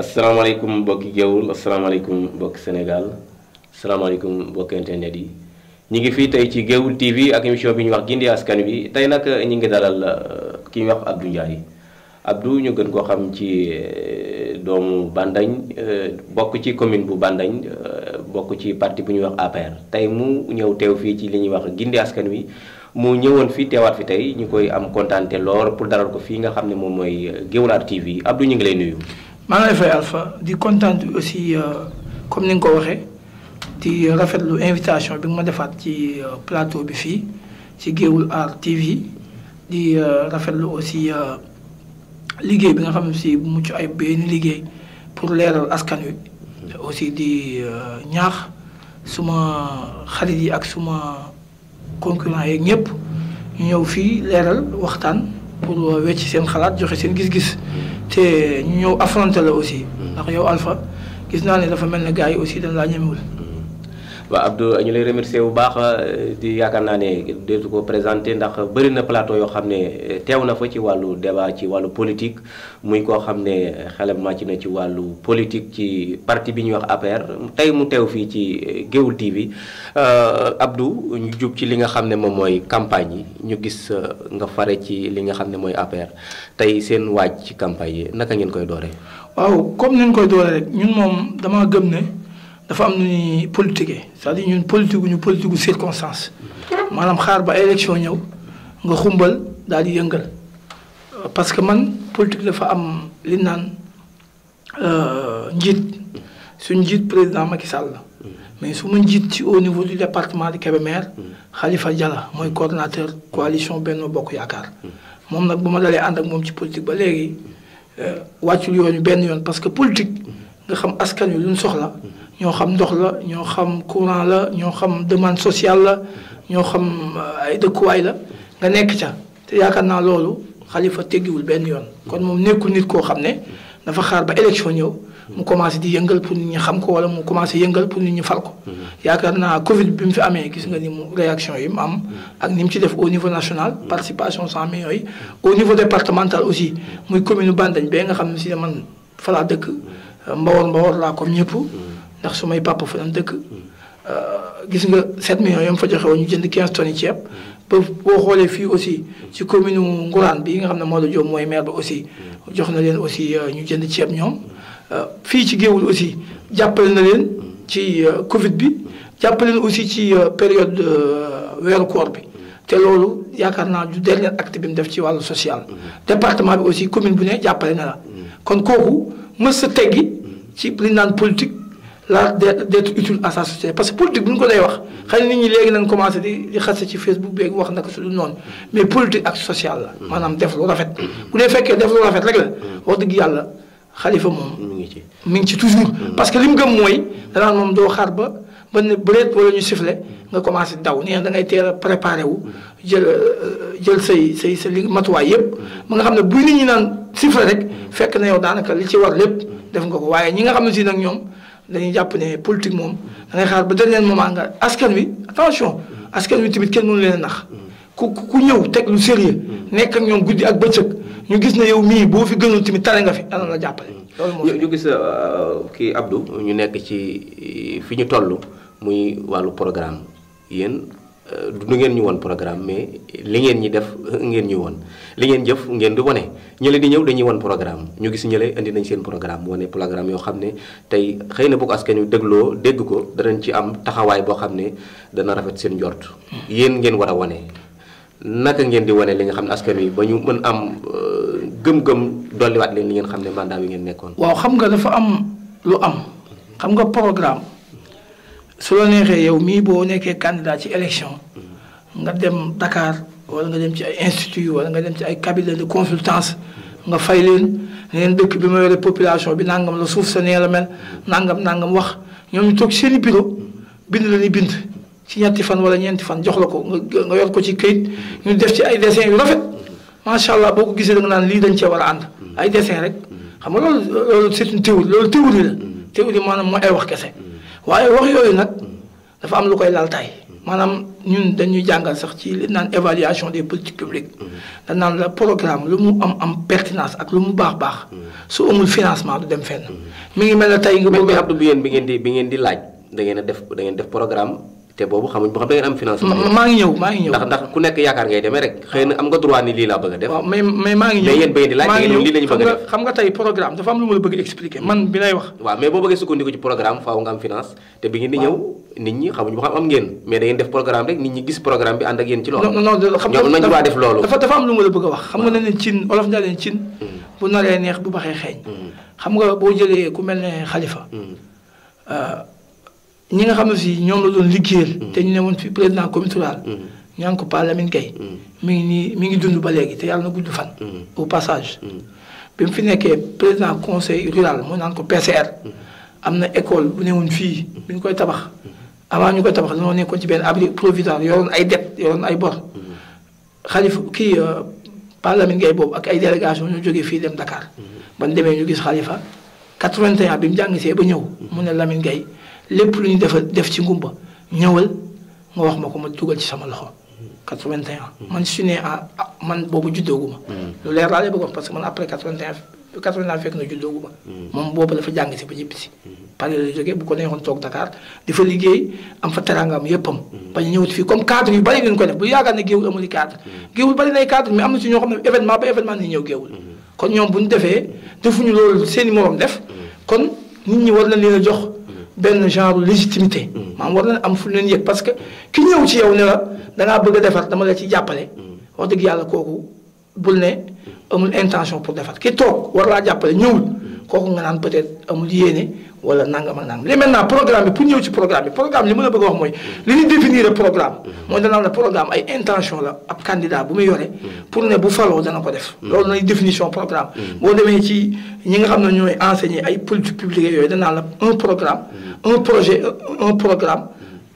asalaamaaleykum mbokki Géewul asalaamaaleykum mbokki Sénégal asalaamaaleykum mbokki internet yi ñu ngi fii tey ci Géewul TV ak émission bi ñu wax gindi askan wi tey nag ñu ngi dalal ki ñuy wax Abdou Ndiaye Abdou ñu gën koo xam ci doomu Bandagne bokk ci commune bu Bandagne bokk ci parti bu ñuy wax APR tey mu ñëw teew fii ci li ñuy wax gindi askan wi mu ñëwoon fi teewaat fi tey ñu koy am kontaante lool pour dalal ko fii nga xam ne moom mooy Gueoulart TV Abdou ñu ngi lay nuyu. maa ngi lay fay Alpha di kontaan aussi comme ni nga ko waxee di rafetlu invitation bi nga ma defaat ci plateau bi fii ci Gueoulart TV di rafetlu aussi liggéey bi nga xam ne si bu mucc ay benn liggéey pour leeral askan wi aussi di ñaax suma xarit yi ak suma concurrent yeeg ñëpp ñu ñëw fii leeral waxtaan pour wecc seen xalaat joxe seen gis-gis te ñu ñëw affronté la aussi ndax yow Alpha gis naa ne dafa mel ne gars yi aussi dañ laa ñemewul. waaw Abdou ñu lay remercier bu baax di yaakaar naa ne deetu ko présenté ndax bëri na plateau yoo xam ne teew na fa ci wàllu débat ci wàllu politique muy koo xam ne xelam màcc na ci wàllu politique ci parti bi ñuy wax APR tey mu teew fii ci Géewul TV Abdou ñu jub ci li nga xam ne moom mooy campagne yi ñu gis nga fare ci li nga xam ne mooy APR tey seen waaj ci campagne yi naka ngeen koy dooree. waaw comme ni ñu koy dooree rek ñun moom dama gëm ne. dafa am nu ñuy politique c'est-à-dire ñun politique gu circonstance maanaam xaar ba élection ñëw nga xumbal daal di yëngal parce que man politique dafa am li naan njiit suñ njiit président Macky Sall la mais su ma njiit ci au niveau du département de Kébémer Khalifa Diala mooy coordonnateur coalition Benno Bokk Yaakaar moom nag bu ma dalee ànd ak moom ci politique ba léegi wàccul yoon yu benn yoon parce que politique nga xam askan wi lu ñu soxla ñoo xam ndox la ñoo xam courant la ñoo xam demande sociale la ñoo xam ay dëkkuwaay la nga nekk ca te yaakaar naa loolu Khalifa teggiwul benn yoon kon moom nekkul nit koo xam ne dafa xaar ba élection ñëw mu commencé di yëngal pour nit ñi xam ko wala mu commencé yëngal pour nit ñi fal ko yaakaar naa Covid bi mu fi amee gis nga ni mu réaction yi mu am ak ni mu ci def au niveau national participation 100 millions yi au niveau départemental aussi muy commune Bandagne ba nga xam ne si ne man fa laa dëkk Mbawar laa comme ñëpp ndax su may papa fa lañ dëkk gis nga 7 millions yom fa joxe woon ñu jënd 15 tonnes yi ceeb ba boo xoolee fii aussi ci commune Ngourane bi nga xam ne Modou Diop mooy maire ba aussi jox na leen aussi ñu jënd ceeb ñoom fii ci Géewul aussi jàppale na leen ci Covid bi jàppale leen aussi ci période weeru koor bi te loolu yaakaar naa du dernier acte bi mu def ci wàllu social département bi aussi commune bu ne jàppale na la kon kooku mës sa teggi ci li naan politique la d'être utile à sa société parce que politique bu ñu ko lay wax xëy na nit ñi léegi nañ commencé di xase ci Facebook beeg wax naka su dul noonu mais politique ak social la maanaam def lu rafet bu dee fekkee def lu rafet rek la wax dëgg yàlla Khalifa moom mi ngi ci toujours parce que li mu gëm mooy danaan moom doo xaar ba ne bëreet wala ñu sifflé nga commencé daw nee da ngay teel a préparé wu jël say sa li matuwaay yëpp ba nga xam ne buy nit ñi naan sifflé rek fekk na yow daanaka li ci war lépp def nga ko waaye ñi nga xam ne si nag ñoom dañuy jàpp ne politique moom da ngay xaar ba dernier moment nga askan wi attention askan wi tamit kenn mënu leen a nax ku ñëw teg lu sérieux nekk ak ñoom guddi ak bëccëg ñu gis ne yow mii boo fi gënul tamit tare nga fi dana la jàppale. loolu ñu gis kii Abdou ñu nekk ci fi ñu toll muy wàllu programme yéen du ngeen ñu woon programme mais li ngeen ñi def ngeen ñu woon li ngeen jëf ngeen di wane ñële di ñëw dañuy woon programme ñu gis ñële indi nañ seen programme wane programme yoo xam ne tey xëy na bu ko askan wi dégg ko danañ ci am taxawaay boo xam ne dana rafet seen njort yéen ngeen war a wane naka ngeen di wane li nga xam ne askan wi ba ñu mën am gëm-gëm dolliwaat leen li ngeen xam ne mandat bi ngeen nekkoon. waaw xam nga dafa am lu am xam nga programme su la neexee yow mii boo nekkee candidat ci élection nga dem Dakar wala nga dem ci ay institut wala nga dem ci ay cabinet de consultance nga fay leen leen dëkk bi ma yore population bi nangam la suuf sa nee la mel nangam wax ñoom ñu toog seen i bureau bind la ni bind ci ñetti fan wala ñeenti fan jox la ko nga yor ko ci këyit ñu def ci ay dessin yu rafet macha allah boo ko gisee da nga naan lii dañ cee war a ànd ay dessin rek xam nga loolu c'est une théorie loolu théorie la théorie maanaam mooy ay wax kese waaye wax yooyu nag dafa am lu koy laltaay maanaam ñun dañuy jàngal sax ci li naan évaluation des politiques publiques. dañ naan la programme lu mu am pertinence ak lu mu baax su amul financement du dem fenn. mi ngi mel ne tey nga bëgg mais Abdou bi ngeen di laaj da ngeen def programme. te boobu xamuñ boo xam da ngeen am financement. maa ngi ñëw ndax ku nekk yaakaar ngay demee rek xëy na am nga droit ni lii laa bëgg a def. waaw mais maa ngi ñëw mais yéen ba ngeen di laaj ngeen lii la ñu bëgg a def. xam nga tey programme dafa am lu ma la bëgg expliquer man bi lay wax. waaw mais boo bëggee sukkandiku ci programme faaw nga am finance te bi ngeen di ñëw nit ñi xamuñ boo xam am ngeen mais da ngeen def programme rek nit ñi gis programme bi ànd ak yéen ci loolu. non xam nga ñoom nañ waa def loolu. dafa am lu ma la bëgg a wax xam nga ne cin olof ndaa leen cin bu naree neex bu baxee xeeñ xam nga boo jëlee ku mel ne Khalifa ñi nga xam ne si ñoom la doon liggéeyal. te ñu ne woon fi président comité rural. ñu naan ko Pa Lamine Gueye. mi ngi dund ba léegi te yàlla na gudd fan. au passage. bi mu fi nekkee président conseil rural mu naan ko PCR. am na école bu ne woon fii bi ñu koy tabax. avant ñu koy tabax dañoo nekkoon ci benn abri provisoire yoroon ay dette yoroon ay bor. Khalifa kii Pa Lamine Gueye boobu ak ay délégation ñoo jógee fii dem Dakar. ban demee ñu gis Khalifa 81 bi mu jàngisee ba ñëw mu ne Lamine Gueye. lépp lu ñu def ci ngumba ñëwal nga wax ma ko ma dugal ci sama loxo 81. man su ne man boobu juddooguma lu leer laa lay bëggoon parce que man après 81 fekk na juddooguma moom boobu dafa jàng si ba ñibbi si Paris la jógee bu ko neexoon toog Dakar di fa liggéey am fa teraangam yëppam bañ ñëwut fii comme cadre yu bari ngeen ko def bu yaakaar ne géewul amul cadre géewul bari nay cadre mais am na ci ñoo xam ne événement ba événement ni ñëw géewul kon ñoom bu ñu defuñu loolu seen i morom def kon nit ñi war na leen a jox benn genre légitimité maanaam war na am fu leen yëg parce que ki ñëw ci yow ne la dangaa bëgg a defar dama la ci jàppale wax dëgg yàlla kooku bul ne amul intention pour defar ki toog war laa jàppale ñëwul kooku nga naan peut-être amul yéene wala nangam ak nangam léegi maintenant programme bi pour ñëw ci programme li ma la bëgg a wax mooy li ñuy définir programme mooy danaa la programme ay intention la ab candidat bu muy yore pour ne bu faloo dana ko def loolu nay définition programme boo demee ci ñi nga xam ne ñooy enseigner ay politique publique yooyu danaa la un programme un projet un programme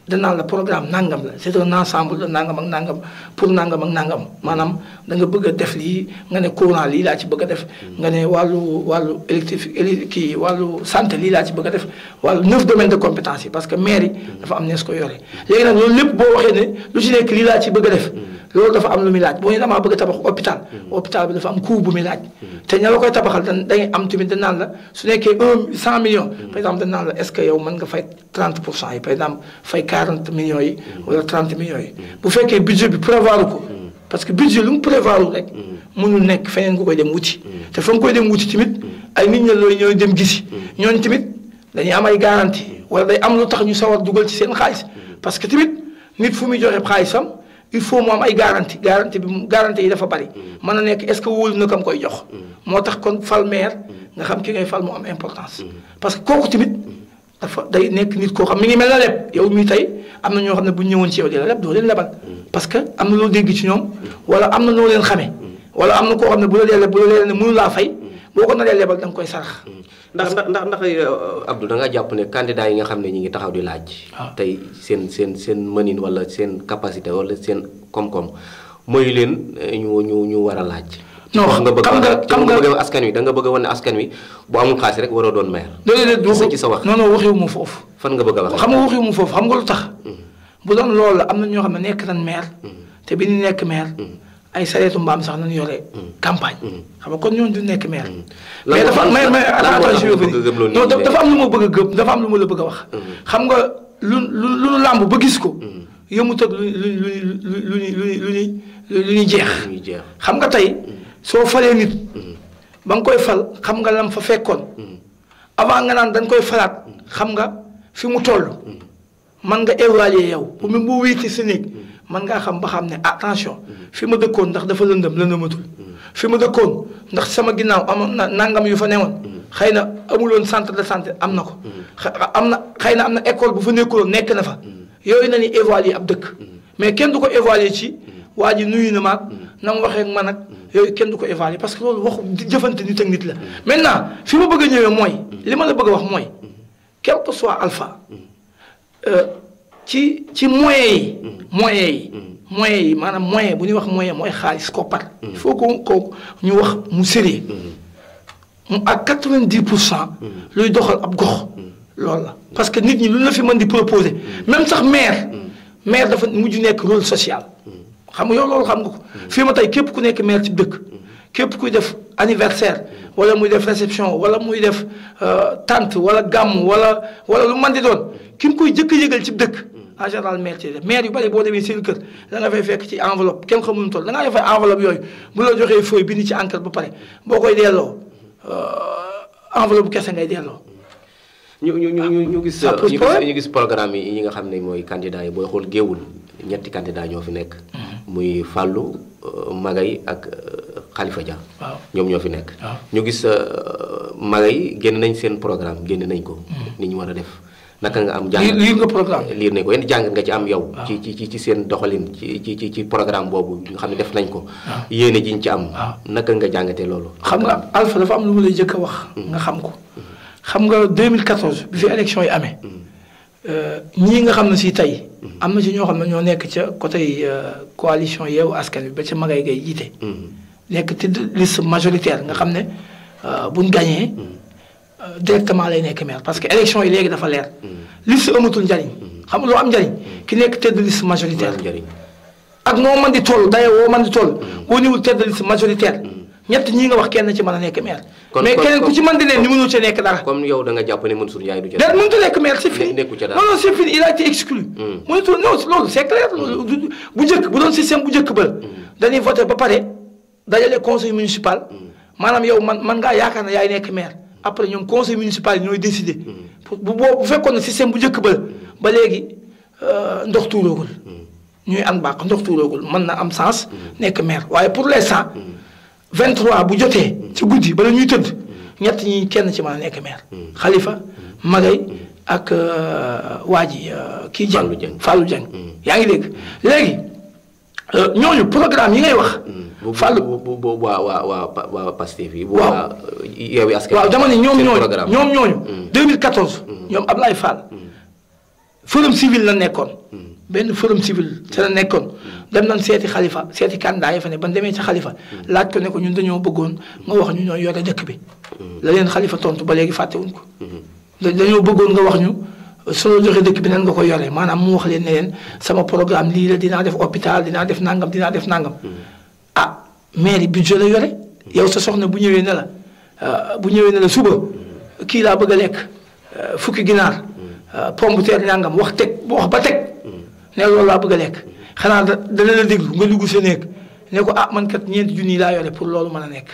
danaa la programme nangam la c'est un ensemble de nangam ak nangam pour nangam ak nangam maanaam da nga bëgg a def lii nga ne courant lii laa ci bëgg a def nga ne wàllu électrique kii wàllu santé lii laa ci bëgg a def wàllu 9 domaines de compétence yi parce que maire yi dafa am nees ko yore léegi nag loolu lépp boo waxee ne lu ci nekk lii laa ci bëgg a def loolu dafa am lu muy laaj boo ñu damaa bëgg a tabax hôpital bi dafa am coût bu muy laaj te ña la koy tabaxal dangay am tamit dañ naan la su nekkee 100 millions par exemple dañ naan la est-ce que yow mën nga fay 30% yi par exemple fay 40 millions yi wala 30 millions yi bu fekkee budget bi prévoir ko parce que budget lu mu prévoir rek mënul nekk feneen nga koy dem wuti te fa nga koy dem wuti tamit ay nit ña looy ñooy dem gisi ñooñu tamit dañuy am ay garantie wala day am lu tax ñu sawar dugal ci seen xaalis parce que tamit nit fu muy joxe xaalisam il faut mu am ay garantie garantie yi dafa bari mën na nekk est-ce que wóolu na kam koy jox moo tax kon fal maire nga xam ki ngay fal mu am importance parce que kooku tamit dafa day nekk nit koo xam mi ngi mel na leb yow mii tey am na ñoo xam ne bu ñu ñëwoon ci yow di la leb doo leen lebal parce que am na loo dégg ci ñoom wala am na noo leen xamee wala am na koo xam ne bu la dee leb bu la lee ne mënu laa fay boo ko naree lebal da nga koy sarax ndax Abdou da nga jàpp ne candidat yi nga xam ne ñi ngi taxaw di laaj tey seen mënin wala seen capacité wala seen koom-koom mooy leen ñu war a laaj non xam nga bëgg askan wi da nga bëgg a wan ne askan wi bu amul xaalis rek waroo doon maire déedéet ci sa wax non waxiwu mu foofu fan nga bëgg a wax xam nga waxiwu mu foofu xam nga lu tax bu doon loolu la am na ñoo xam ne nekk nañ maire te bi ñu nekk maire ay sareetu mbaam sax nañu yore campagne xam nga kon ñooñu du nekk maire mais dafa dafa am lu ma bëgg a gëm dafa am lu ma la bëgg a wax xam nga lu làmb ba gis ko yëmut ak lu ñuy jeex xam nga tey soo falee nit ba nga koy fal xam nga lam fa fekkoon avant nga naan dañ koy falaat xam nga fi mu toll man nga évaluer yow bu mu boo wéeti sa néeg man ngaa xam ba xam ne attention fi ma dëkkoon ndax dafa lëndëmatul fi ma dëkkoon ndax sama ginnaaw amoon na nangam yu fa newoon xëy na amuloon centre de santé am na ko xëy na am na école bu fa nekkuloon nekk na fa yooyu na ni évaluer ab dëkk mais kenn du ko évaluer ci waa ji nuyu na maag na mu waxee ak man ak yooyu kenn du ko évaluer parce que loolu waxu jëfante nit ak nit la maintenant fi ma bëgg a ñëwee mooy li ma la bëgg a wax mooy quel que soit alpha ci moyens yi maanaam moyen bu ñuy wax moyen mooy xaalis koppar il faut que ñu wax mu sérieux mu ak 90% luy doxal ab gox loolu la parce que nit ñi lu la fi mën di proposer même sax maire maire dafa mujj nekk rôle social. xam nga yow loolu xam nga ko. fii ma tey képp ku nekk maire ci dëkk. képp kuy def anniversaire wala muy def réception wala muy def tante wala gàmm wala lu mën di doon ki nga koy jëkk a yëgal ci dëkk. en général maire ci def maire yu bari boo demee seen kër da nga fay fekk ci enveloppe kenn xamul toll da ngaa fay enveloppe yooyu bu la joxee feuille bind ci encre ba pare boo koy delloo enveloppe bu kese ngay delloo. ñu gis programme yi nga xam ne mooy candidat yi booy xool géewul ñetti candidat ñoo fi nekk. muy Fallou Magay ak Khalifa Dia. waaw ñoom ñoo fi nekk. ñu gis Magay génn nañ seen programme génn nañ ko. ni ñu war a def. naka nga am jàng liir nga programme liir nañ ko yenn jàng nga ci am yow. ci seen doxalin ci programme boobu nga xam ne def nañ ko. yéene jiñ ci am. naka nga jàngatee loolu. xam nga Alpha dafa am lu mu lay jëkk a wax. nga xam ko. xam nga 2014 bi fi élection yi amee. ñii nga xam ne si tey. am na ci ñoo xam ne ñoo nekk ca côté coalition Yewwi Askan Wi ba ca Magay Gaye jiite. nekk ci liste majoritaire nga xam ne buñ gagné. directement lay nekk maire parce que élection yi léegi dafa leer. liste amatul njariñ. xam nga loo am njariñ ki nekk tête de liste majoritaire. ak noo mën di toll daye woo mën di toll. boo ñëwul tête de liste majoritaire. ñett ñii nga wax kenn ci mën a nekk maire. mais keneen ku ci mën di ne ni mënul ci nekk dara. comme yow da nga jàpp ne Mansour Ndiaye du ca dara mënut a nekk maire c'est fini. nekku ca dara non c'est fini il a été exclu. mënutul non loolu c'est clair loolu bu njëkk bu doon système bu njëkk ba. dañuy voté ba pare dajale conseil municipal. maanaam yow man ngaa yaakaar ne yaay nekk maire. après ñoom conseil municipal yi ñooy décider. bu fekkoon ne système bu njëkk ba léegi ndox tuuroogul. ñuy an baax ndox tuuroogul mën na am sens. nekk maire waaye pour l'instant 23 bu jotee. ci guddi bala ñuy tëdd. ñett ñi kenn ci mën a nekk maire. Khalifa Magay ak waa ji kii Dieng Fallou Dieng. yaa ngi dégg léegi ñooñu programme yi ngay wax. Fallou bu waa Pastef yi. waaw Yewwi Askan Wi waaw dama ne ñoom ñooñu 2014. ñoom Ablaye Fall. forum civil la nekkoon. benn forum civil ci la nekkoon. dem nañ seeti Khalifa seeti candidat yi fa ne ban demee ci Khalifa. laaj ko ne ko ñun dañoo bëggoon nga wax ñu ñooy yore dëkk bi. la leen Khalifa tontu ba léegi fàttewuñ ko. dañoo bëggoon nga wax ñu soo joxe dëkk bi nan nga koy yore maanaam mu wax leen ne leen sama programme lii la dinaa def hôpital dinaa def nangam dinaa def nangam. ah mairie budget la yore. yow sa soxna bu ñëwee ne la suba kii laa bëgg a lekk fukki ginaar. pomme de terre nangam wax ba teg. ne loolu laa bëgg a lekk. xanaa dana la déglu nga dugg sa néeg ne ko ah man kat 4 junni laa yore pour loolu mën a nekk.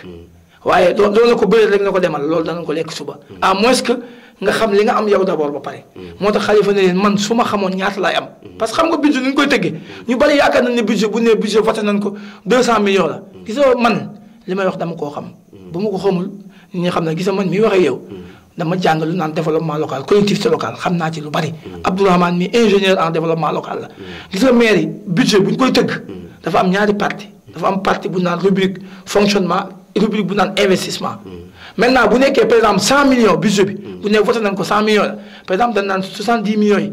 waaye doo na ko bëri rek na ko demal loolu danañ ko lekk suba. à moins que nga xam li nga am yow d'abord ba pare. moo tax Khalifa ne leen man su ma xamoon ñaata laay am. parce que xam nga budget ni ñu koy tëggee. ñu bari yaakaar nañ ne budget bu ne budget voté nañ ko 200 millions la. gis nga man li may wax dama koo xam. bu ma ko xamul ñi xam ne gis nga man mii waxee yow. dama jàng lu naan développement local collectivité locale xam naa ci lu bari. Abdourahmane mi ingénieur en développement local la. gis nga maire yi budget bu ñu koy tëgg. dafa am ñaari partie dafa am partie bu naan rubrique fonctionnement rubrique bu naan investissement. maintenant bu nekkee par exemple 100 millions budget bi. bu ne voté nañ ko 100 millions la par exemple dañ naan 70 millions yi.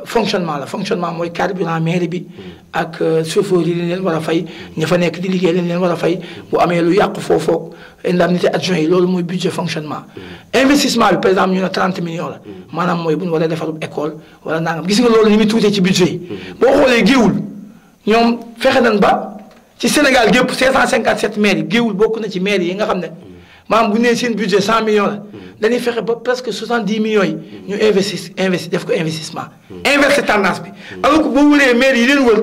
fonctionnement la fonctionnement mooy carburant mairie bi. ak chauffeur yi leen war a fay ña fa nekk di liggéey leen war a fay bu amee lu yàqu foofu indemnité adjoint yi loolu mooy budget fonctionnement. investissement bi par exemple ñu ne 30 millions la maanaam mooy bu ñu war a defarub école wala nangam gis nga loolu ni muy tuutee ci budget yi. boo xoolee géewul ñoom fexe nañ ba ci Sénégal gépp 557 maires yi géewul bokk na ci maires yi nga xam ne maanaam bu nee seen budget 100 millions la dañuy fexe ba presque 70 millions yi ñu investi def ko investissement. inverser tendance bi. alors que boo wëree maires yi leen wër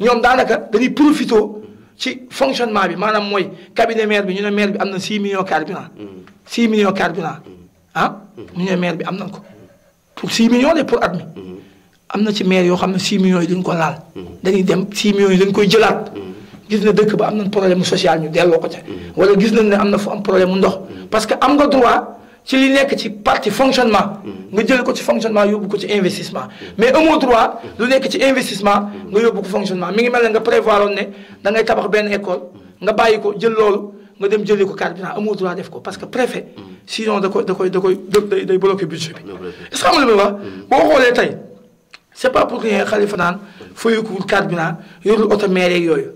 ñoom daanaka dañuy profité ci fonctionnement bi maanaam mooy cabinet maire bi ñu ne maire bi am na 6 millions carburant. 6 millions carburant ah. ñu ne maire bi am nañ ko pour 6 millions de pour at mi. am na ci maire yoo xam ne 6 millions yi duñ ko laal. dañuy dem 6 millions yi dañ koy jëlaat. gis na dëkk ba am nañ problème social ñu delloo ko ca. wala gis nañ ne am na fu am problème mu ndox. parce que am nga droit ci li nekk ci partie fonctionnement. nga jël ko ci fonctionnement yóbbu ko ci investissement. mais amoo droit lu nekk ci investissement nga yóbbu ko fonctionnement mi ngi mel ne nga prévoir woon ne da ngay tabax benn école nga bàyyi ko jël loolu nga dem jëli ko carburant amoo droit def ko parce que préfet sinon day bloqué budget bi. est-ce que xam nga li may wax boo xoolee tey c'est pas pour rien Khalifa naan fayukuwul carburant yorul oto maire yeeg yooyu.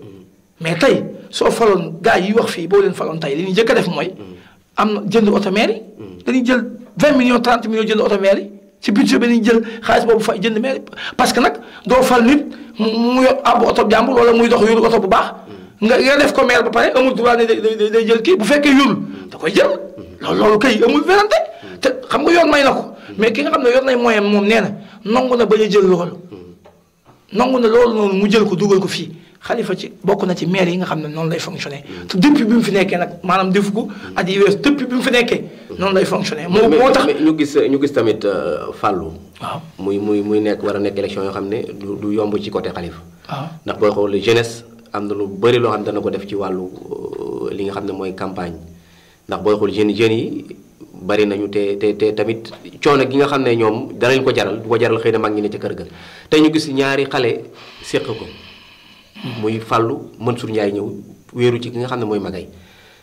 mais tey soo faloon gars yi wax fii boo leen faloon tey li ñuy njëkk a def mooy am na jënd oto maire yi dañuy jël 20 millions 30 millions jënd oto maire yi ci budget bi ni jël xaalis boobu fa jënd maire parce que nag doo fal nit mu yor ab oto jàmbur wala muy dox yoru oto bu baax nga def ko maire ba pare amul droit ne day jël kii bu fekkee yorul da koy jël loolu kay amul vérante te xam nga yoon may na ko mais ki nga xam ne yor nay moyen moom nee na nangu na bañ a jël loolu nangu na loolu noonu mu jël ko dugal ko fii Khalifa ci bokk na ci maire yi nga xam ne noonu lay fonctionner te depuis bi mu fi nekkee nag maanaam defu ko at yi wees depuis bi mu fi nekkee noonu lay fonctionner moo tax ñu gis tamit Fallou waaw muy nekk war a nekk élection yoo xam ne du yomb ci côté Khalifa waaw ndax booy xool jeunesse am na lu bëri loo xam ne dana ko def ci wàllu li nga xam ne mooy campagne ndax booy xool jeunes yi bari nañu te tamit coono gi nga xam ne ñoom danañ ko jaral du ko jaral xëy na mag ñi ne ca kër ga te ñu gis ñaari xale séq ko muy Fallou Mansour Ndiaye ñëw wéeru ci ki nga xam ne mooy Magay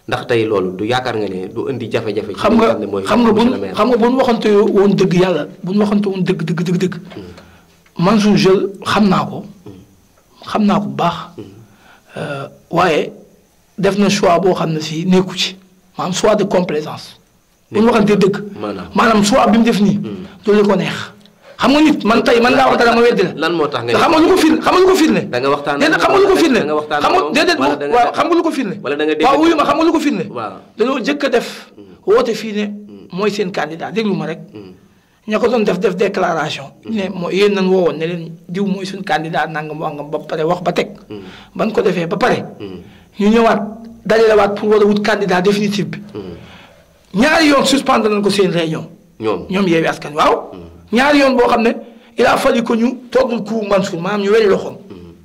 ndax tey loolu du yaakaar nga ne du indi jafe-jafe xam nga bu ñu waxante woon dëgg yàlla bu ñu waxante woon dëgg Mansour Jël xam naa ko bu baax waaye def na choix boo xam ne si nekku ci maanaam choix de complaisance bu ñu waxante dëgg maanaam choix bi mu def nii du li ko neex xam nga nit man tey man laa wax dara ma weddi la lan moo tax nga xam nga lu ko firnde da nga waxtaan xam nga lu ko firnde xam nga lu ko firnde waaw wuyu ma xam nga lu ko firnde dañoo jëkk a def woote fii ne mooy seen candidat déglu ma rek ña ko doon def déclaration ne mooy yéen nañ woowoon ne leen diw mooy suñu candidat nangam wangam ba pare wax ba teg ban ko defee ba pare ñu ñëwaat dajalewaat pour war a wut candidat définitif bi ñaari yoon suspendre nañ ko seen réunion ñoom Yewwi Askan waaw ñaari yoon boo xam ne il a fallu que ñu toogul ku Mansour maanaam ñu weñ loxoom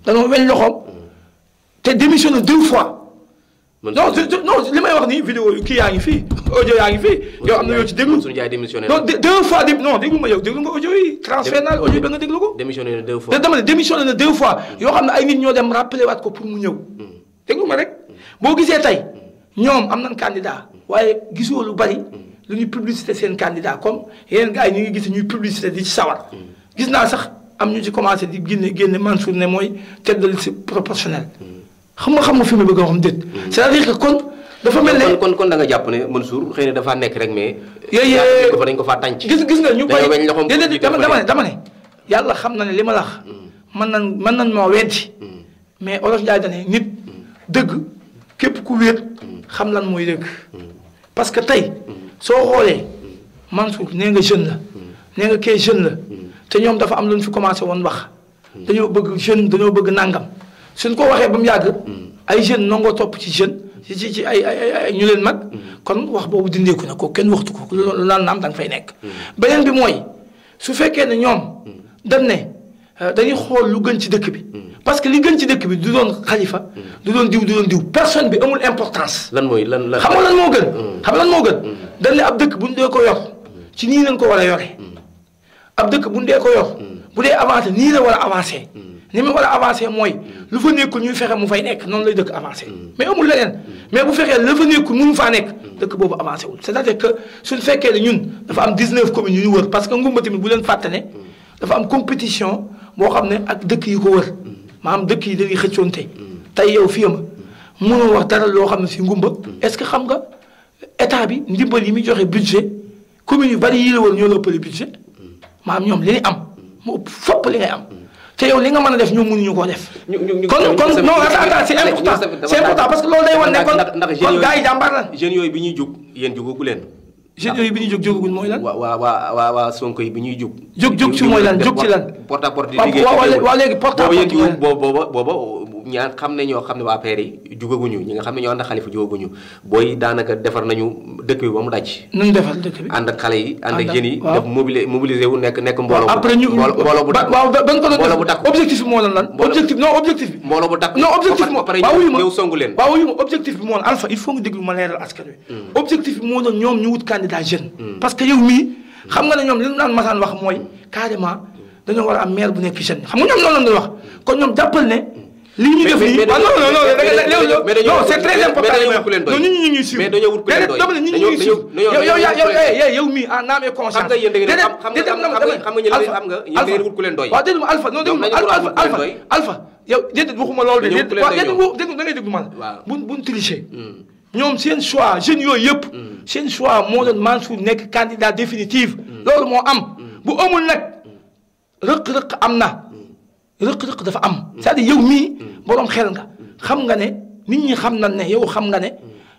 dañoo weñ loxoom te démissionné 2 fois non li may wax nii vidéo kii yaa ngi fii audio yaa ngi fii yow am na yoo ci déglu non 2 fois non déglu ma yow déglu nga audio yi transfert naa audio ba nga déglu ko démissionné na 2 fois dama ne démissionné na 2 fois yoo xam ne ay nit ñoo dem rappelé waat ko pour mu ñëw déglu ma rek boo gisee tey ñoom am nañ candidat waaye gisoo lu bari lu ñuy publicité seen candidat comme yeneen gars yi ñu ngi gis ñuy publicité di ci sawar gis naa sax am ñu ci commencé di génne Mansour ne mooy tête de liste proportionnelle xam nga fi mu bëgg a xam déet c'est-à-dire que kon dafa mel ne kon da nga jàpp ne Mansour xëy na dafa nekk rek mais dañ ko faa tànc gis nga ñu bay déedéet dama ne yàlla xam na ne li ma la wax mën nañ moo weddi mais Olof Njaay dane nit dëgg képp ku wéet xam lan mooy dëgg parce que tey soo xoolee Mansour nee nga jeune la nee nga kee jeune la te ñoom dafa am lu ñu fi commencé woon wax dañoo bëgg jeune dañoo bëgg nangam suñ ko waxee ba mu yàgg ay jeune nangoo topp ci jeune ci ay ñu leen mag kon wax boobu dindeeku na ko kenn waxtu ko lu naan naam da nga fay nekk beneen bi mooy su fekkee ne ñoom dañ ne dañuy xool lu gën ci dëkk bi parce que li gën ci dëkk bi du doon Khalifa du doon diw personne bi amul importance lan xam nga lan moo gën xam lan moo gën dañ ne ab dëkk bu ñu dee ko yor ci nii lañ ko war a yore ab dëkk bu ñu dee ko yor bu dee avancé nii la war a avancé ni mu war a avancé mooy lu fa nekkul ñuy fexe mu fay nekk noonu lay dëkk avancé mais amul leneen mais bu fexee la fa nekkul mënu faa nekk dëkk boobu avancé wul c'est-à-dire que suñ fekkee ne ñun dafa am 19 communes yu ñu wër parce que ngumba tamit bu leen fàtte ne dafa am compétition boo xam ne ak dëkk yi ko wër maanaam dëkk yi dañuy xëccoonte tey yow fii ma mënoo wax dara loo xam ne si ngumba est-ce que xam nga état bi ndimbal yi muy joxe budget communes yu bari yi la wër ñoo la ëppale budget maanaam ñoom li ñu am mu ëpp fopp li ngay am te yow li nga mën a def ñoom mënuñu koo def. kon non attends c'est important parce que loolu day wan ne kon gars yi jàmbaar lan. jeunes yooyu bi ñuy jug yéen jugagu leen. jeunes yooyu bi ñuy jóg mooy lan. waa Sonko yi bi ñuy jug. jóg ci mooy lan jóg ci lan. porte à porte di liggéey waaw léegi porte à porte booba ñaar xam ne ñoo xam ne waa APR yi jugaguñu ñi nga xam ne ñoo ànd ak Khalifa jugaguñu booy daanaka defar nañu dëkk bi ba mu daj. nañu defar dëkk bi ànd ak xale yi ànd ak jeunes yi. def mobiliser wu nekk mbooloo. après ñu mbooloo bu takk waaw ban ko doon def objectif bi moo lan objectif bi. mbooloo bu takk non objectif moo waaw wuyu ma ñëw songu leen. waaw wuyu ma objectif bi moo lan Alpha il faut nga déglu ma leeral askan wi. objectif bi moo doon ñoom ñu wut candidat jeune. parce que yow mii xam nga ne ñoom li ñu naan masaan wax mooy carrément dañoo war a am maire bu nekk jeune xam nga ñoom loolu la ñu wax kon ñoom jàppal ne li ñu def nii non c'est très important non nit ñi ñuy suivre mais dañoo wut ku leen doy dama ne nit ñi ñuy suivre yow mii en âme et conscience xam nga yéen da ngeen wut ku leen doy waaw déglu ma Alpha non déglu ma Alpha yow déedéet waxuma loolu de déglu da ngay déglu man buñ tricher ñoom seen choix jeunes yooyu yëpp seen choix moo doon Mansour nekk candidat définitif loolu moo am bu amul nag rëq-rëq am na rëq-rëq dafa am c'est-à-dire yow mii borom xel nga xam nga ne nit ñi xam nañ ne yow xam nga ne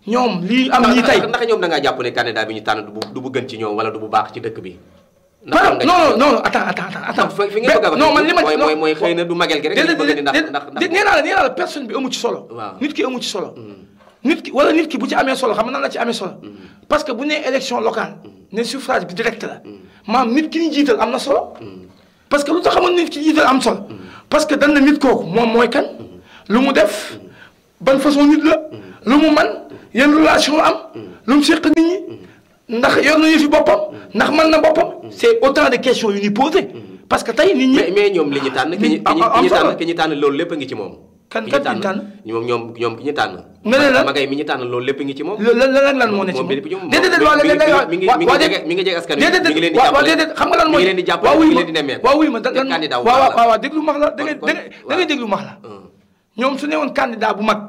ñoom lii am ñii tey ndax ñoom da ngaa jàpp ne candidat bi ñu tànn du bu gën ci ñoom wala du bu baax ci dëkk bi. non non attends fi ngeen bëgg a wax non man li ma mooy xëy na du magal gi rek. nee naa la personne bi amu ci solo. nit ki amu ci solo. nit ki bu ci amee solo xam nga nan la ci amee solo. parce que bu nee élection locale ne suffrage bi direct la maam nit ki ñu jiital am na solo. parce que lu tax xamoon nit ki jiital am solo. parce que dañ na nit kooku moom mooy kan. lu mu def ban façon nit la. lu mu man yan relation am. lu mu seq nit ñi. ndax yor na yëfi boppam ndax mën na boppam c'est autant de questions yu ñuy posé parce que tey nit ñi. mais ñoom li ñu tànn ki ñu tànn loolu lépp a ngi ci moom. kan ñu tànn ñoom ki ñu tànn. nga ne la magay mi ñu tànn loolu lépp a ngi ci moom. lan moo ne ci moom déedéet waaw mi ngi jeg askan wi mi ngi leen di jàppale déedéet xam nga lan mooy mi ngi leen di jàppale mi ngi leen di nemmeeku. waaw wuy ma waaw déglu max la da ngay déglu max la ñoom su ne woon candidat bu mag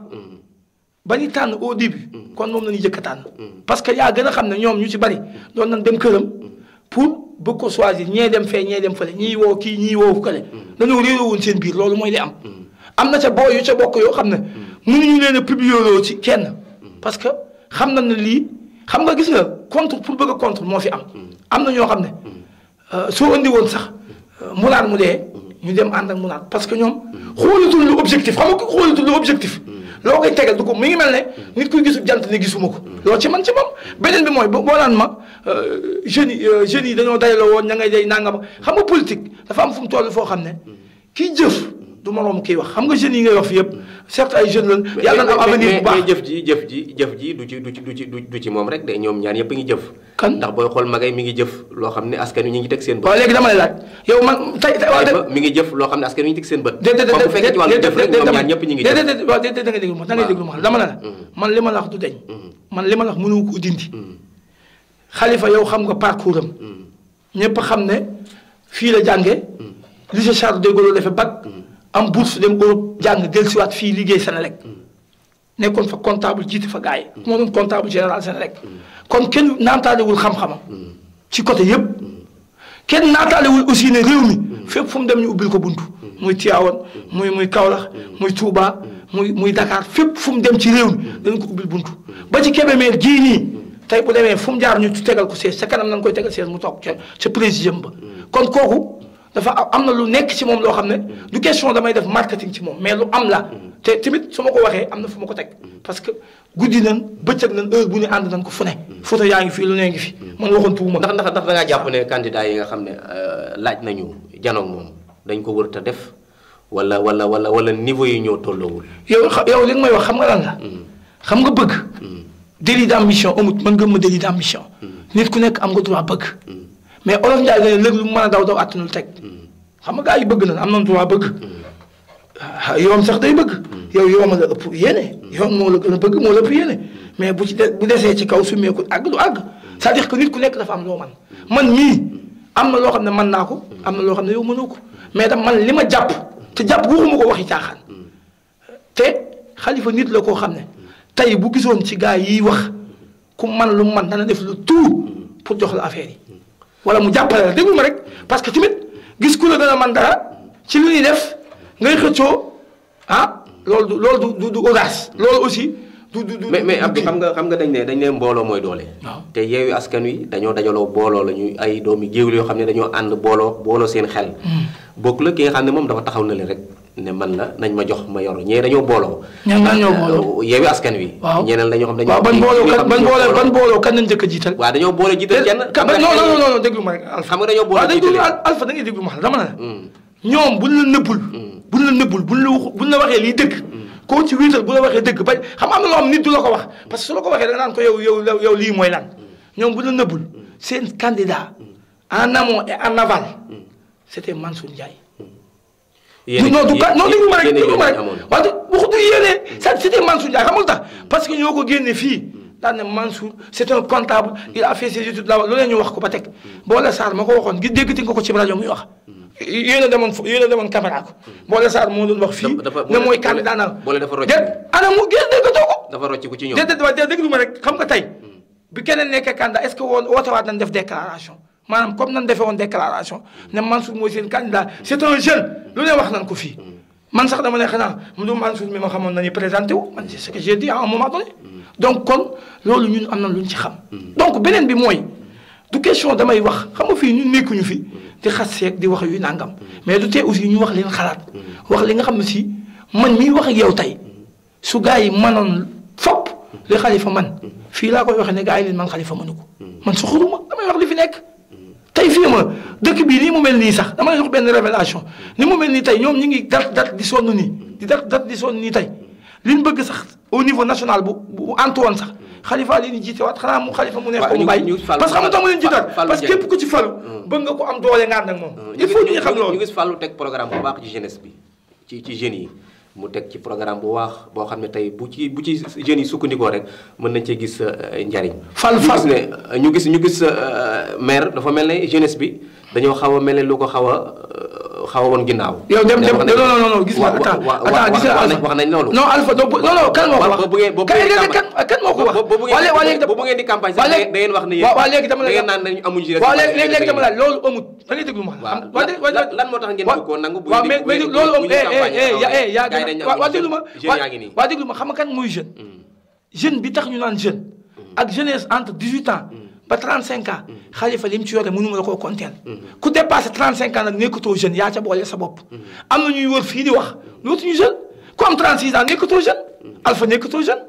ba ñu tànn au début kon moom la ñuy jëkk a tànn parce que yaa gën a xam ne ñoom ñu ci bari doon nañ dem këram pour bëgg ko choisir ñee dem fee ñee dem fële ñii woo kii ñii woo kële dañoo réeroo woon seen biir loolu mooy li am. am na ca boo yu ca bokk yoo xam ne mënuñu leen a publier ci kenn parce que xam nañ ne lii xam nga gis nga contre pour bëgg a contre moo fi am. am na ñoo xam ne soo andi woon sax mulaat mu dee ñu dem ànd ak mulaat parce que ñoom xoolatul lu objectif xam nga ko xoolatul lu objectif. loo koy tegal du ko mi ngi mel ne nit kuy gisu jant ne gisuma ko loolu ci man ci moom beneen bi mooy boo naan ma jeunes yi dañoo dajaloo woon ña ngay day nangam xam nga politique dafa am fu mu toll foo xam ne kii jëf du moroom kii wax xam nga jeunes yi ngay wax fi yëpp certes ay jeunes lañ yàlla na am avenir bu baax mais jëf ji du ci moom rek de ñoom ñaar yëpp a ngi jëf kan ndax booy xool magay mi ngi jëf loo xam ne askan wi ñu ngi teg seen bët. waaw léegi dama lay laaj yow man tey mi ngi jëf loo xam ne askan wi ñu ngi teg seen bët. déedéet bu fekkee ci wàllu jëf rek ñoom ñaar ñëpp ñu ngi jëf waaw déedéet da ngay déglu ma da ngay déglu ma dama ne la man li ma la wax du deñ man li ma la wax mënu ko dindi Khalifa yow xam nga parcours am ñëpp xam ne fii la jànge lycée Charles de Gaulle defee bac am bourse dem Europe jàng dellusiwaat fii liggéey Senelec nekkoon fa comptable jiite fa gars yi moo doon comptable général Senelec kon kenn naataalewul xam-xamam ci côté yëpp kenn naataalewul aussi ne réew mi fépp fu mu dem ñu ubbil ko buntu muy Tivaouane muy Kaolack muy Touba muy Dakar fépp fu mu dem ci réew mi dañ ko ubbil buntu ba ci Kébémer gii nii tey bu demee fu mu jaar ñu tegal ko siège sa kanam nañ koy tegal siège mu toog ca présidium ba kon kooku dafa am na lu nekk ci moom loo xam ne du question damay def marketing ci moom mais lu am la te tamit su ma ko waxee am na fu ma ko teg parce que guddi nañ bëccëg nañ heure bu ñu ànd nañ ko fu ne photo yaa ngi fii lu ne ngi fi man waxoon tuuma ndax da ngaa jàpp ne candidat yi nga xam ne laaj nañu janoog moom dañ ko wër te def wala niveau yi ñoo tolloowul yow li nga may wax xam nga lan la xam nga bëgg délit d'ambition amut mën nga ma délit d'ambition nit ku nekk am nga droit bëgg mais olof Ndiaye dañuy léegi lu mu mën a daw àttanul teg xam nga gars yi bëgg nañ am nañ droit bëgg yoon sax day bëgg yow yoon la ëpp yéene yoon moo la gën a bëgg moo la ëpp yéene mais bu desee ci kaw sumeeku àgg du àgg c'est-à-dire que nit ku nekk dafa am loo man mii am na loo xam ne mën naa ko am na loo xam ne yow mënoo ko mais tam man li ma jàpp te jàpp waxuma ko waxi caaxaan te Khalifa nit la koo xam ne tey bu gisoon ci gars yi wax ku man lu man dana def lu tout pour jox la affaire yi wala mu jàppale la déglu ma rek parce que tamit gis ku la gën a man dara ci lu ñuy def ngay xëccoo loolu du audace loolu aussi du mais Abdou xam nga dañ ne mbooloo mooy doole. te Yewwi Askan Wi dañoo dajaloo booloo la ñu ay doomi géewul yoo xam ne dañoo ànd booloo seen xel. bokk la ki nga xam ne moom dafa taxaw na leen rek ne man la nañ ma jox ma yor ñee dañoo booloo. ñoo booloo Yewwi Askan Wi. waaw ñeneen dañoo xam dañoo. waaw ban booloo kan nañ njëkk a jiital. waaw dañoo boole jiital kenn. non déglu ma rek Alpha. xam nga dañoo boole jiital Alpha da ngay déglu ma xam dama ne ñoom buñ la nëbbul buñ la waxee lii dëgg koo ci wiital bu la waxee dëgg ba xam am na loo xam nit du la ko wax parce que su la ko waxee da nga naan ko yow lii mooy lan ñoom bu la nëbbul seen candidat en amont et en aval c'était Mansour Ndiaye. déglu ma rek wante waxu du yéene c'était Mansour Ndiaye xamul tax parce que ñoo ko génne fii daan ne Mansour c'est un comptable il a fait ses études là loolu la ñu wax ko ba teg Boole Sarr ma ko waxoon gi déggati nga ko ci rajo muy wax yéen a demoon caméra ko Boole Sarr moo doon wax fii ne mooy candidat na Boole dafa rocc ana mu gis dégg nga ko dafa rocc ku ci ñoom déedéet déglu ma rek xam nga tey bi keneen nekkee candidat est-ce que wootewaat nañ def déclaration maanaam comme nan defee woon déclaration ne Mansour mooy seen candidat c'est un jeune lu ne wax nan ko fii man sax dama ne xanaa mu du Mansour mi ma xamoon nañu présenté wu man c'est ce que j'ai dit à un moment donné donc kon loolu ñun am na lu ñu ci xam donc beneen bi mooy du question damay wax xam nga fii ñun nekkuñu fi di xas seeg di wax yu nangam mais du tee aussi ñu wax leen xalaat wax li nga xam ne si man miy wax ak yow tey su gars yi mënoon fopp li Khalifa man fii laa koy waxee ne gars yi leen man Khalifa mënu ko man suxuruma damay wax li fi nekk tey fii ma dëkk bii nii mu mel nii sax dama lay jox benn révélation ni mu mel nii tey ñoom ñu ngi dat di sonn nii di dat di sonn nii tey liñ bëgg sax au niveau national bu antu woon sax Khalifa li ñu jiite waat xanaa mu Khalifa mu neex ko mu bàyyi parce que xam nga tax mu leen jiitaat parce que képp ku ci falu bëgg nga ko am doole nga ànd ak moom il faut ñu xam loolu ñu gis Fallou teg programme bu baax ci jeunesse bi ci jeunes yi mu teg ci programme bu waax boo xam ne tey bu ci jeunes yi sukkandikoo rek mën nañ cee gis njariñ ñu gis maire dafa mel ne jeunesse bi dañoo xaw a mel ne lu ko xaw a woon ginnaaw. yow dem non gis nga attends gis nga Alpha wax nañ loolu. non Alpha non kan moo ko wax kan moo ko wax. bu ngeen di campagne sax da ngeen wax ne yéen. waaw léegi dama la da ngeen naan nañu amuñu ci. waaw léegi dama la loolu amut da ngay déglu ma. lan moo tax ngeen bëgg koo nangu. waaw mais loolu am yaa gën a waaw déglu ma waaw déglu ma xam nga kan mooy jeune. jeune bi tax ñu naan jeune. ak jeunesse entre 18 ans. ba 35 ans Khalifa li mu ci yore mënuma la koo konteel ku dépassé 35 ans nag nekkatoo jeune yaa ca boole sa bopp am na ñuy wër fii di wax lootuñu jeune ku am 36 ans nekkatoo jeune Alpha nekkatoo jeune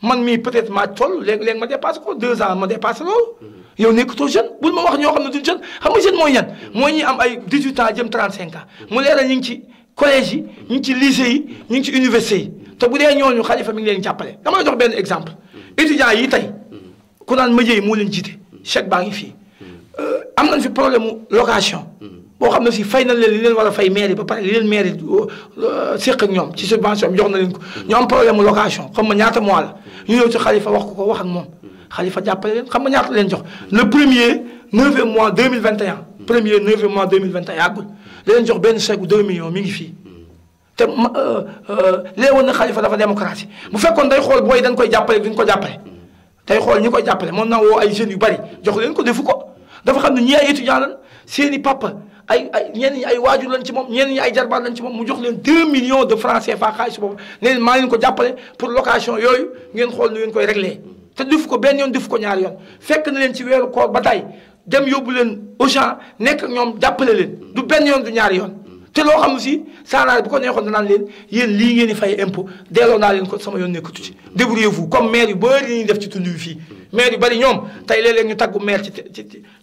man mii peut-être maa toll léegi ma dépassé ko 2 ans ma dépassé loolu yow nekkatoo jeune bul ma wax ñoo xam ne duñ jeune xam nga jeune mooy ñan mooy ñi am ay 18 ans jëm 35 ans mu leeral ñu ngi ci collège yi ñu ngi ci lycée yi ñu ngi ci université yi te bu dee ñooñu Khalifa mi ngi leen jàppale dama la jox benn exemple étudiants yi tey ku naan ma moo leen jiite chèque baa ngi fii am nañ fi problème mu location boo xam ne si fay nañ leen li leen war a fay mairie ba pare li leen mairie séq ak ñoom ci subvention bi jox na leen ko ñu am problème mu location xam nga ñaata mois la ñu ñëw ci Khalifa wax ko wax ak moom Khalifa jàppale leen xam nga ñaata leen jox le premier 9e mois 2021 premier 9e mois 2021 yàggul da leen jox benn chèque bu 2 millions mi ngi fii te léegi woon na Khalifa dafa démocratie bu fekkoon day xool booy dañ koy jàppale duñ ko jàppale tey xool ñi koy jàppale moom na woo ay jeunes yu bari jox leen ko defu ko dafa xam ne ñii ay étudiants lan seeni papa ñenn ñi ay waajur lañ ci moom ñenn ñi ay jarbaat lañ ci moom mu jox leen 2 millions de francs CFA xaalis boobu ne leen maa leen ko jàppale pour location yooyu ngeen xool nu ngeen koy réglé te defu ko benn yoon defu ko ñaari yoon fekk na leen ci weeru koor ba tey dem yóbbu leen Auchan nekk ak ñoom jàppale leen du benn yoon du ñaari yoon te loo xam si saanaar bu ko neexoon danaan leen yéen lii ngeen di fay impôt delloo naa leen ko sama yoon nekkatu ci débrouillez-vous comme maire yu bëri li ñuy def ci tund wi fii maire yu bëri ñoom tey léeg-léeg ñu taggu maire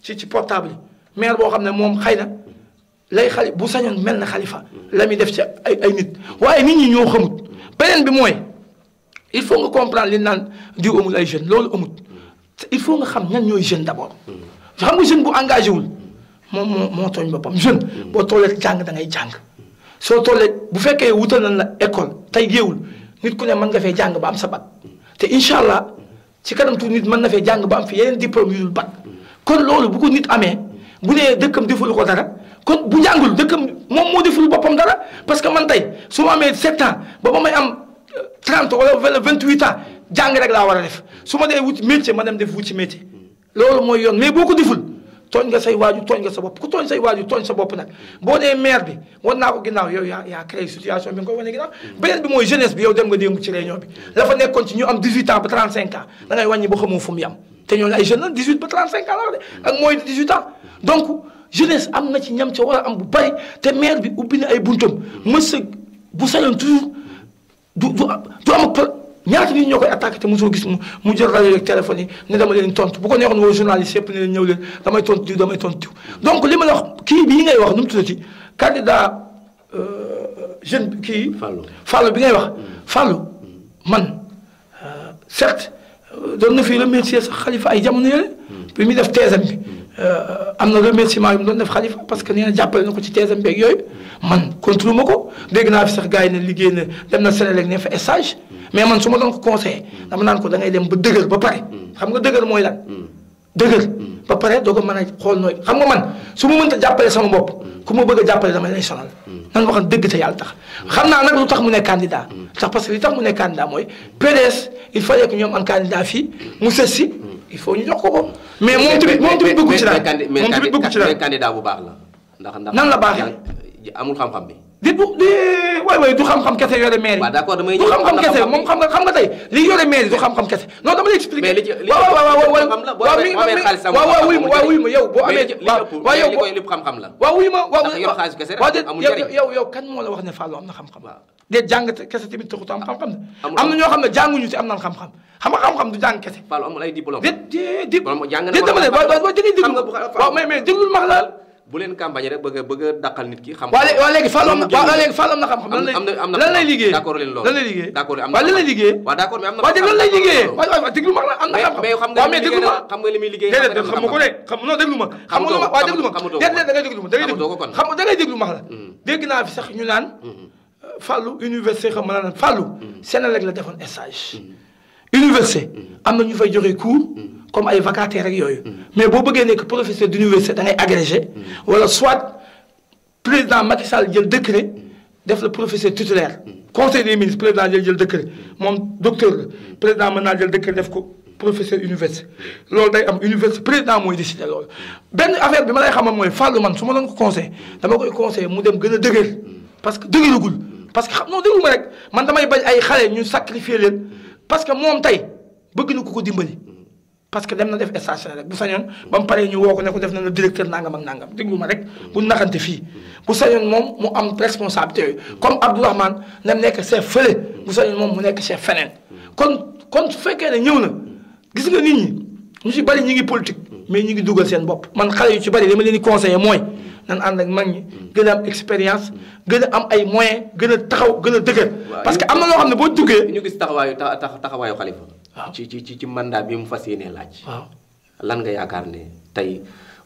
ci portable yi maire boo xam ne moom xëy na lay bu sañoon mel na Khalifa la muy def ci ay nit waaye nit ñi ñoo xamut beneen bi mooy il faut nga comprendre li naan diw amul ay jeunes loolu amut il faut nga xam ñan ñooy jeune d'abord xam nga jeune bu engagé wul moom moo tooñ boppam jeune boo tollee jàng da ngay jàng soo tollee bu fekkee wutal nañ la école tey géewul nit ku ne mën nga fee jàng ba am sa bac te incha allah ci kanam tuuti nit mën na fee jàng ba am fi yeneen diplôme yu dul bac kon loolu bu ko nit amee bu dee dëkkam deful ko dara kon bu jàngul dëkkam moom moo deful boppam dara parce que man tey su ma amee 7 ans ba may am 30 wala 28 ans jàng rek laa war a def su ma dee wuti métier ma dem def wuti métier loolu mooy yoon mais boo ko deful tooñ nga say waaju tooñ nga sa bopp ku tooñ say waaju tooñ sa bopp nag boo dee maire bi wan naa ko ginnaaw yow yaa créé situation bi nga koy wane ginnaaw beneen bi mooy jeunesse bi yow dem nga démb ci réunion bi la fa nekkoon ci ñu am 18 ans ba 35 ans da ngay wàññi ba xamoo fu mu yam te ñooñu ay jeunes la 18 ba 35 ans la wax de ak mooy de 18 ans donc jeunesse am na ci ñam ca war a am bu bari te maire bi ubbi na ay buntam mësa bu sañoon toujours du am ñaata nit ñoo koy attaqué te mosoo gis mu jël rajo ak téléphone yi ne dama leen tontu bu ko neexoon woo journaliste yëpp ne leen ñëw leen damay tontu diw donc li ma la wax kii bii ngay wax nu mu tuddati candidat jeune kii. Fallou bi ngay wax. Fallou man certes doon na fi remercier sax Khalifa ay jamono yële. bi muy def thèse bi am na remerciement yu mu doon def Khalifa parce que nee na jàppale na ko ci thèse beeg yooyu man contre ma ko dégg naa fi sax gars yi ne liggéey na dem na Sénégal ne fa stage. mais man su ma doon ko conseillé dama naan ko da ngay dem ba dëgër ba pare xam nga dëgër mooy lan dëgër ba pare doo ko mën a xool nooy xam nga man su ma mënta jàppale sama bopp ku ma bëgg a jàppale damay lay sonal nan waxan dëgg te yàlla tax xam naa nag lu tax mu nekk candidat tax parce que li tax mu nekk candidat mooy PDS il fallait que ñoom am candidat fii mu sës si il faut ñu jox ko mais moom tamit bëggu ci daal moom tamit bëggu ci daal mais candidat bu baax la ndax nan la baaxee amul xam-xam bi waay du xam-xam kese yore maire waaw d'accord damay du xam-xam kese moom xam nga tey li yore maire du xam-xam kese non dama lay expliquer waaw wuy ma yow boo amee waaw yow lépp xam-xam la waaw wuy ma waaw yor xaalis kese rek amul njëriñ yow kan moo la wax ne Fallou am na xam-xam déet jàng kese tamit taxut am xam-xam am na ñoo xam ne jànguñu si am nañ xam-xam xam nga xam-xam du jàng kese Fallou amul ay diplôme déet dama ne waaw déglu waaw mais déglul ma la bu leen campagne rek bëgg a dàqal nit ki xam waaw léegi Fallou am na xam-xam lan lay liggéey d'accord leen loolu lan lay liggéey d'accord am waaw lan lay liggéey waaw d'accord mais am na waaw lan lay liggéey waaw déglu ma la am na xam-xam mais déglu ma xam nga li muy liggéey déedéet xam nga ko de xam non déglu ma xam nga waaw déglu ma déedéet da ngay déglu ma da ngay déglu xam da ngay déglu ma la dégg naa fi sax ñu naan Fallou université xam nga naan Fallou Sénélec la defoon stage université am na ñu fay joxe cours comme ay vacataires rek yooyu mais boo bëggee nekk professeur d'université da ngay agrégé wala soit président Macky Sall jël décret def le professeur titulaire conseil des ministres président jël décret moom docteur la président mën naa jël décret def ko professeur université loolu day am université président mooy décider loolu benn affaire bi ma lay xamal mooy Fallou man su ma doon ko conseil dama koy conseillé mu dem gën a dëgër parce que dëgëragul parce que xam non déglu ma rek man damay bañ ay xale ñu sacrifier leen parce que moom tey bëgg na ko dimbali parce que dem na def station rek bu sañoon ba mu paree ñu woo ko ne ko def na le directeur nangam ak nangam déglu ma rek bu naxante fii bu sañoon moom mu am responsabilité yooyu comme Abdourahmane na nekk chef fële bu sañoon moom mu nekk chef feneen kon su fekkee ne ñëw na gis nga nit ñi ñu ci bari ñi ngi politique mais ñi ngi dugal seen bopp man xale yu ci bari dama leen di conseiller mooy nan ànd ak mag ñi gën a am expérience gën a am ay moyens gën a taxaw gën a dëgër parce que am na loo xam ne boo duggee ñu gis taxawaayu Khalifa ci mandat bi mu fas yéenee laaj waaw lan nga yaakaar ne tey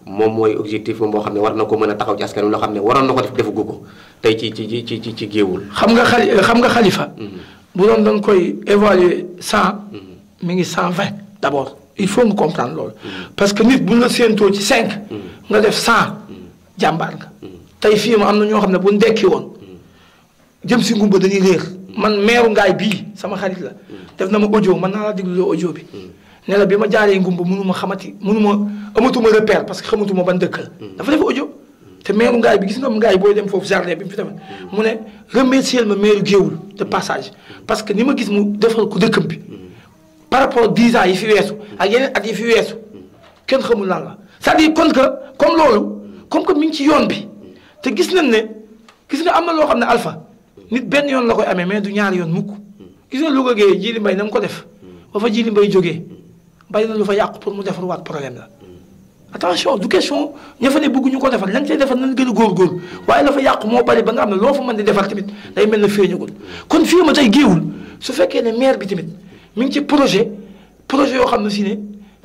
moom mooy objectif boo xam ne war na ko mën a taxaw ci askan wi loo xam ne waroon na ko def defagu ko tey ci géewul xam nga Khalifa bu doon koy évaluer 100 mi ngi 120 d'abord il faut nga comprendre loolu parce que nit bu la séentoo ci 5 nga def 100 jàmbaar nga tey fii ma am na ñoo xam ne bu ndekki woon jëm si ngumba dañuy réer man meeru ngaay bii sama xarit la def na ma audio man naa la dégloo audio bi ne la bi ma jaaree ngumba amatuma repère parce que xamatuma ban dëkk la dafa def audio te meeru ngaay bi gis nga ngaay booy dem foofu jardin bi mu fi tamit mu ne remercier ma meeru géewul de passage parce que ni ma gis mu defal ko dëkkam bi par rapport 10 ans yi fi weesu ak yeneen at yi fi weesu kenn xamul lan la c'est-à-dire kon que comme loolu comme que mi ngi ci yoon bi te gis nañ ne gis nga am na loo xam ne Alpha nit benn yoon la koy amee mais du ñaari yoon mukk gis nga Louga gee Djily Mbaye na mu ko def ba fa Djily Mbaye jógee bari na lu fa yàqu pour mu defarwaat problème la attention du question ña fa ne bëgguñu ko defar lañ cay defar nañ gën a góorgóorlu waaye la fa yàqu moo bari ba nga xam ne loo fa mën di defar tamit day mel na feeñagul kon fii ma tey géewul su fekkee ne maire bi tamit mi ngi ci projet yoo xam ne si ne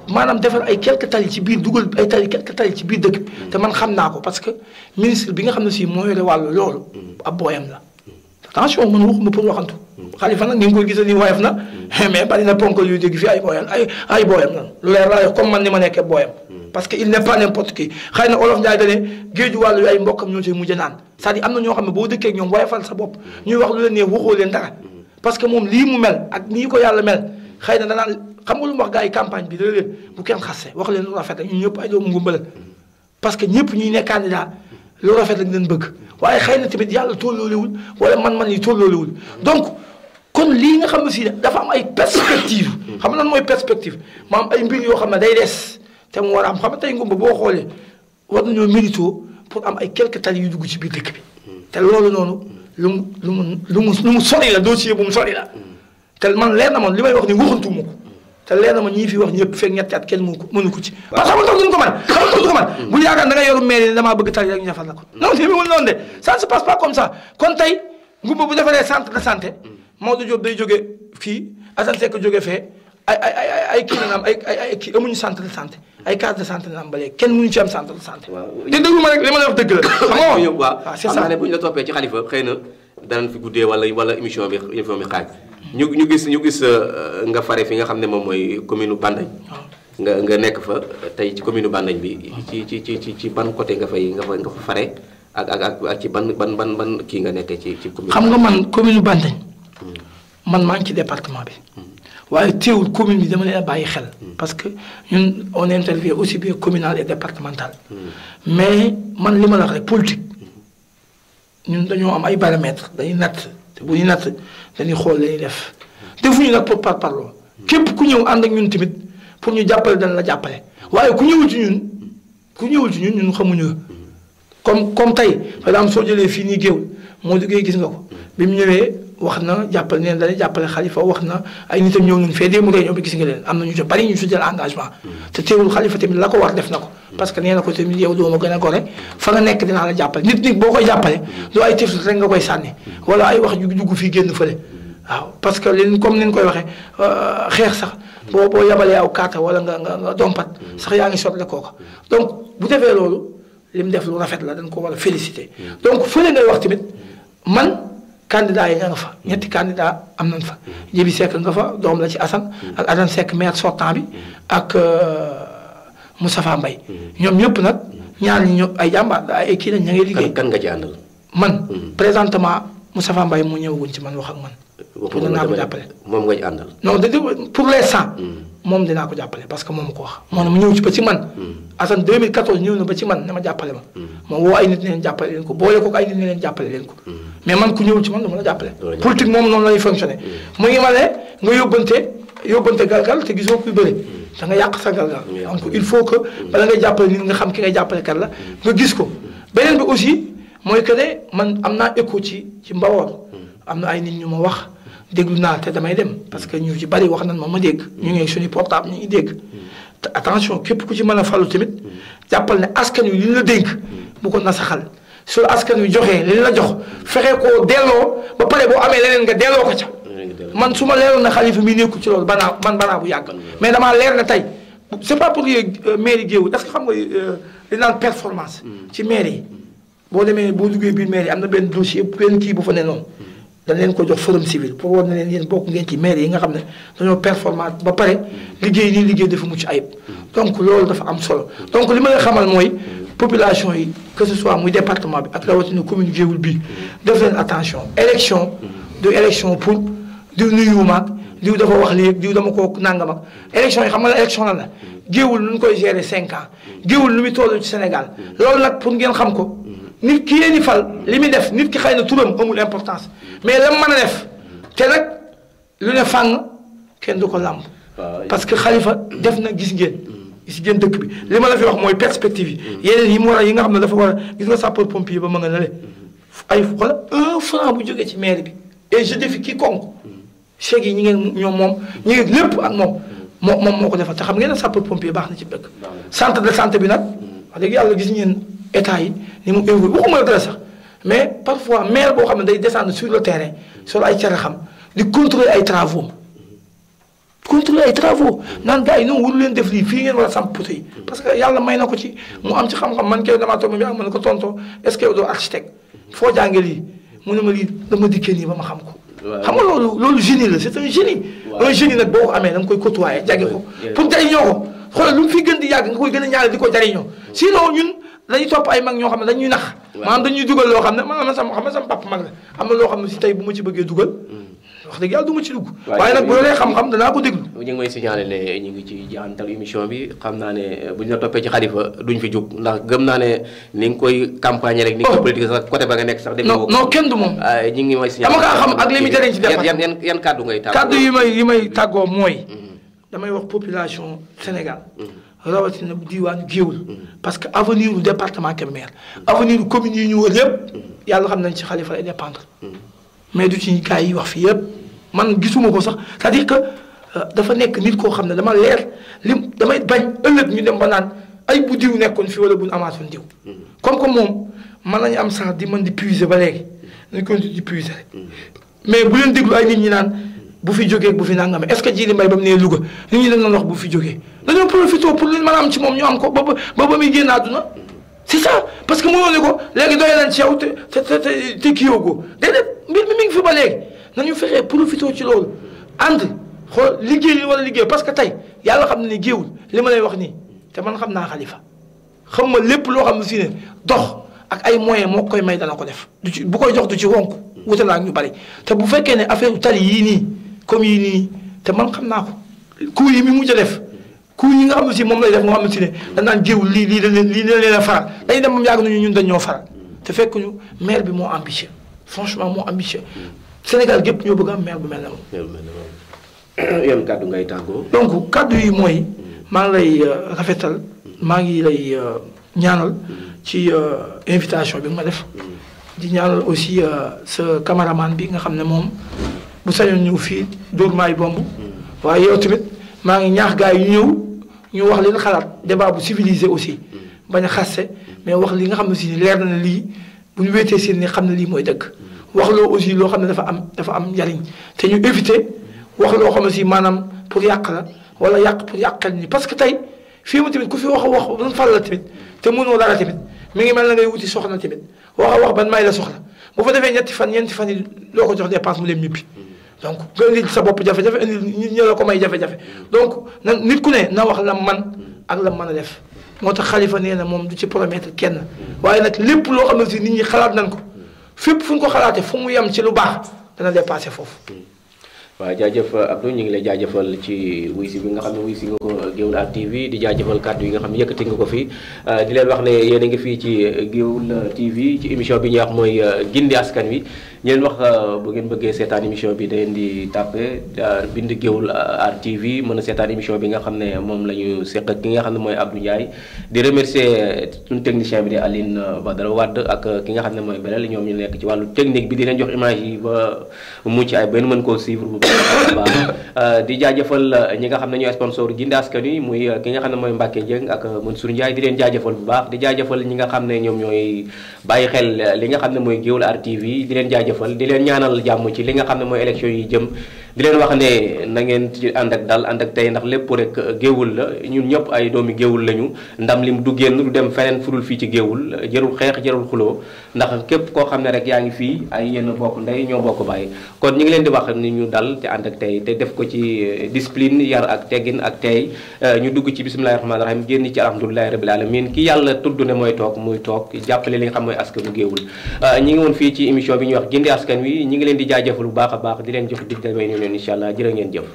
maanaam defar ay quelques tali ci biir dugal ay quelques tali ci biir dëkk bi te man xam naa ko parce que ministre bi nga xam ne si moo yore wàllu loolu ab booyam la attention man waxuma pour waxantu Khalifa nag ni nga koy gisee nii woyof na mais bari na ponkal yu dégg fii ay booyam lan lu leer laa comme man ni ma nekkee booyam parce que il n'est pas n'importe qui xëy na olof Ndiaye dane géeju wàllu yu ay mbokkam ñoo ci mujj naan c'est-à-dire am na ñoo xam ne boo dëkkee ak ñoom woyofal sa bopp ñuy wax lu leen ne waxoo leen dara parce que moom lii mu mel ak nii ko yàlla mel xëy na danaan xam nga lu mu wax gars yi campagne bi dana leen bu kenn xasse wax leen lu rafet rek ñun ñëpp ay doomu ngumbala parce que ñëpp ñuy nekk candidat lu rafet rek leen bëgg waaye xëy na tamit yàlla tolloolewul wala man yi tolloolewul donc kon lii nga xam ne si dafa am ay perspective xam nga lan mooy perspective ma am ay mbir yoo xam ne day des te mu war a am xam nga tey ngumba boo xoolee war nañoo mérito pour am ay quelques tali yu dugg ci biir dëkk bi te loolu noonu lu mu sori la dossier bu mu sori la te man leer na man li may wax ni waxantuma ko te leer na ma ñii fi wax ñëpp fekk ñetti at kenn mënu ko ci parce que xamal tax duñ ko man bu yaakaar da nga yoru mairie ne damaa bëgg tali rek ñu defal la ko non demewul noonu de ça ne se passe pas comme ça kon tey ngumba bu defaree centre de santé Maodo Diop day jóge fii Assane Seck jóge fee ay kii na am ay kii amuñu centre de santé ay case de santé na am ba léegi kenn mënuñu ci am centre de santé te déglu ma rek li ma la wax dëgg la xam nga waaw c'est ça bu ñu la toppee ci Khalifa xëy na danañ fi guddee wala émission bi xaaj ñu gis nga fare fi nga xam ne moom mooy commune Bandañ nga nekk fa tey ci commune Bandañ bi ci ban côté nga fa fare ak ci ban kii nga nekkee ci commune xam nga man commune Bandañ man maa ngi ci département bi waaye teewul commune bi dama leen a bàyyi xel. parce que ñun on intervient aussi bien communal et départemental. mais man li ma la wax rek politique ñun dañoo am ay paramètres dañuy natt te bu ñuy natt dañuy xool lañuy def defuñu nag pour parloo képp ku ñëw ànd ak ñun tamit pour ñu jàppale dañ la jàppale waaye ku ñëwul ci ñun ñun xamuñu comme tey par exemple soo jëlee fii nii géew moo liggéey gis nga ko bi mu ñëwee wax na jàppale neen dañuy jàppale Khalifa wax na ay nitam ñëw nañu fee démb réunion bi gis nga leen am na ñu ci bari ñu si jël engagement te teewul Khalifa tamit la ko war def na ko parce que nee na ko tamit yow doo ma gën a gore fa nga nekk dinaa la jàppale nit boo koy jàppale du ay tiflit rek nga koy sànni wala ay wax ju dugg fii génn fële waaw parce que leen comme ni ñu koy waxee xeex sax boo yabalee aw kaata wala nga dompat sax yaa ngi sotle kooka donc bu defee loolu li mu def lu rafet la dañ ko war a féliciter donc fële ngay wax tamit man candidat yi ña nga fa ñetti candidat am nañ fa Jibi Seck nga fa doom la ci Assane ak Assane Seck maire sortant bi ak Moustapha Mbaye ñoom ñëpp nag ñaar ñi ñëpp ay jàmbaar ay kii lañ ña ngay liggéey. kan nga ci àndal. man présentement Moustapha Mbaye moo ñëwaguñ ci man wax ak man. pour dinaa ko jàppale. moom nga ci àndal. non pour l'instant. moom dinaa ko jàppale parce que moom ma ko wax. moo ne mu ñëw ci ba ci man. Assane 2014 ñëw na ba ci man ne ma jàppale ma. ma woo ay nit ne leen jàppale leen ko boole ko ay nit ne leen jàppale leen ko. mais man ku ñëwul ci man dama la jàppale. politique moom noonu lay fonctionné. mu ngi ma ne nga yóbbante galgal te gisoo kuy bëri. da nga yàq sa galgal. donc il faut que bala ngay jàppale nit nga xam ki ngay jàppale kan la nga gis ko. beneen bi aussi mooy que ne man am naa écho ci Mbawor. am na ay nit ñu ma wax déglu naa te damay dem parce que ñu ci bari wax nañ ma dégg. ñu ngi suñu portable ñu ngi dégg. te attention képp ku ci mën a falu tamit jàppal ne askan wi li ñu la dénk bu ko nasaxal su askan wi joxee li la jox fexe koo delloo ba pare boo amee leneen nga delloo ko ca. man su ma leeroon na Khalifa mi nekku ci loolu banaa bu yàgg. mais damaa leer na tey c'est pas pour mairie Géoul est-ce que xam nga li naan performance. ci mairie yi boo demee boo duggee biir mairie am na benn dossier benn kii bu fa ne noonu. dañ leen ko jox forum civil pour war na leen yéen bokk ngeen ci maire yi nga xam ne dañoo performant ba pare liggéey dafa mucc ayib donc loolu dafa am solo donc li ma la xamal mooy population yi que ce soit muy département bi ak rawatina commune Géoul bii def leen attention élection du élection pour diw nuyu maag diw dafa wax léegi diw dama ko nangam ak élection yi xam nga la élection lan la Géoul nu ñu koy gérer 5 ans Géoul lu muy toll ci Sénégal loolu nag pour ngeen xam ko nit ki yéen i fal li muy def nit ki xëy na turam amul importance mais la mën a def te nag lu ne fàng kenn du ko làmb parce que Khalifa def na gis ngeen dëkk bi li ma la fi wax mooy perspective yi yeneen yi mu war a yi nga xam ne dafa war a gis nga sapeur pompier ba ma nga nale ay wala 1 franc bu jógee ci mairie bi et je défie quiconque chèques yi ñi ngeen ñoom moom ñi ngi lépp ak moom moo ko defal te xam ngeen ne sapeur pompier baax na ci dëkk centre de santé bi nag wax dëgg yàlla gis ngeen état yi ni mu évolué waxuma la dara sax mais parfois maire boo xam ne day descendre sur le terrain sur ay cara xam di contrôler ay travaux naan gars yi non waru leen def lii fii ngeen war a samp poteau yi parce que yàlla may na ko ci mu am ci xam-xam man kay damaa toog ma ak ma ne ko tonton est-ce que yow doo architecte foo jàngee lii mu ne ma lii dama dikkee nii ba ma xam ko. xam nga loolu génie la c'est un génie. un génie nag boo ko amee da nga koy côtoyer jage ko pour jariñoo ko xoolal lu mu fi gën di yàgg nga koy gën a ñaanal di ko jariñoo sinon ñun. dañuy topp ay mag ñoo xam ne dañuy nax maanaam dañuy dugal loo xam ne man sama papa mag la am na loo xam ne si tey bu ma ci bëggee dugal wax dëgg yàlla du ma ci dugg waaye nag bu loolee xam-xam danaa ko déglu ñu ngi may signaler ne ñu ngi ci jeexantal émission bi xam naa ne bu ñu la toppee ci Khalifa duñ fi jóg ndax gëm naa ne ni nga koy campagne rek ni nga koy politique sax côté ba nga nekk sax non kenn du moom ñu ngi may signaler dama kaa xam ak li muy jëriñ ci defar yan kàddu ngay tàggoo kàddu yi may tàggoo mooy damay wax population Sénégal rawatina diwaanu Géoul parce que avenir du département Kébémer avenir du commune yi ñu wër yëpp yàlla xam nañ ci Khalifa lay dépendre mais du ci gars yi wax fii yëpp man gisuma ko sax c'est-à-dire que dafa nekk nit koo xam ne dama leer damay bañ ëllëg ñu dem ba naan ay bu diw nekkoon fii wala bu ñu amaatoon diw comme moom mën nañu am sax di mën di puiser ba léegi nañ continuer di puiser rek mais bu leen déglu ay nit ñi naan bu fi jógee bu fi nangame est-ce que Djily Mbaye ba mu nee Louga nit ñi dañ doon wax bu fi jógee dañoo profité pour li mën a am ci moom ñu am ko ba muy génn àdduna c'est ça parce que mënoo ne ko léegi doy nañ ci yow te kii yoo ko déedéet mbir mi ngi fi ba léegi nañu fexee profité ci loolu ànd xool liggéey li wala liggéey parce que tey yàlla xam ne ni Géoul li ma lay wax nii te man xam naa Khalifa xam ma lépp loo xam ne si ne dox ak ay moyens moo koy may dana ko def du ci bu koy jox du ci wonk wute naa ak ñu bari te bu fekkee ne affaire tali yii nii comme yii nii te man xam naa ko coup yi mi mujj a def coup yi nga xam ne si moom lay def moo xam ne si ne dañ naan géewul lii da leen a faral dañuy dem moom yàgg nañu ñun dañ ñoo faral te fekk ñu maire bi moo ambitieux franchement moo ambitieux Sénégal gépp ñoo bëgg am maire bu mel ne moom. yan kàddu ngay tàggoo. donc kàddu yi mooy maa ngi lay rafetal maa ngi lay ñaanal ci invitation bi nga ma def di ñaanal aussi sa cameraman bi nga xam ne moom bu sañoon ñëw fii dóor maay bomb waaye yow tamit maa ngi ñaax gars yi ñëw ñu wax leen xalaat débat bu civilisé aussi bañ a xaste mais wax li nga xam ne si leer na ne lii bu ñu wéetee seen ni xam ne lii mooy dëgg wax loo aussi loo xam ne dafa am njariñ te ñu éviter wax loo xam ne si maanaam pour yàq la wala yàq pour yàqal ni parce que tey fii mu tamit ku fi wax a wax ban fal la tamit te mënoo dara tamit mi ngi mel na ngay wuti soxna tamit wax a wax ban may la soxla bu fa defee ñeenti fan yi loo ko jox dépense mu leen ñibbi donc nga indi sa bopp jafe-jafe indi nit ñi la ko may jafe-jafe donc na nit ku ne na wax la man ak la mën a def moo tax Khalifa nee na moom du ci promettre kenn waaye nag lépp loo xam ne si nit ñi xalaat nañ ko fépp fu ñu ko xalaatee fu mu yem ci lu baax dana dépassé foofu. waaw jaajëf Abdou ñu ngi lay jaajëfal ci wuy si bi nga xam ne wuy si nga ko Gueoul Art TV di jaajëfal kàddu yi nga xam ne yëkkati nga ko fi di leen wax ne yéen a ngi fii ci Gueoul TV ci émission bi ñuy wax mooy gindi askan wi ñu leen wax bu ngeen bëggee seetaan émission bi da ngeen di tàppe bind Gueoul Art TV mën a seetaan émission bi nga xam ne moom la ñu seq ak ki nga xam ne mooy Abdou Ndiaye di remercier suñu technicien bi di Aline Badara Wade ak ki nga xam ne mooy Belel ñoom ñu nekk ci wàllu technique bi di leen jox image yi ba mucc ay benn mën koo suivre di jaajëfal ñi nga xam ne ñooy sponsor gindi askan wi muy ki nga xam ne mooy Mbacke Dieng ak Mansour Ndiaye di leen jaajëfal bu baax di jaajëfal ñi nga xam ne ñoom ñooy bàyyi xel li nga xam ne mooy Gueoul Art TV di leen jaajëfal di leen ñaanal jàmm ci li nga xam ne mooy élection yi jëm di leen wax ne na ngeen ci ànd ak dal ànd ak tey ndax lépp rek Gueoul la ñun ñëpp ay doomi Gueoul lañu ndam lim du génn du dem feneen furul fii ci Gueoul jërul xeex jërul xuloo ndax képp koo xam ne rek yaa ngi fii ay yenn bokk ndey ñoo bokk bàyyi kon ñu ngi leen di wax ni ñu dal te ànd ak tey te def ko ci discipline yar ak teggin ak tey ñu dugg ci bismillahi rahmaani rahim génn ci alhamdulilahi rabbil alamin ki yàlla tudd ne mooy toog muy toog jàppale li nga xam mooy askanu Gueoul ñi ngi woon fii ci émission bi ñuy wax gindi askan wi ñi ngi leen di jaajëfal bu baax a baax di leen jox dig damay ñu leen incha allah jërë ngeen jëf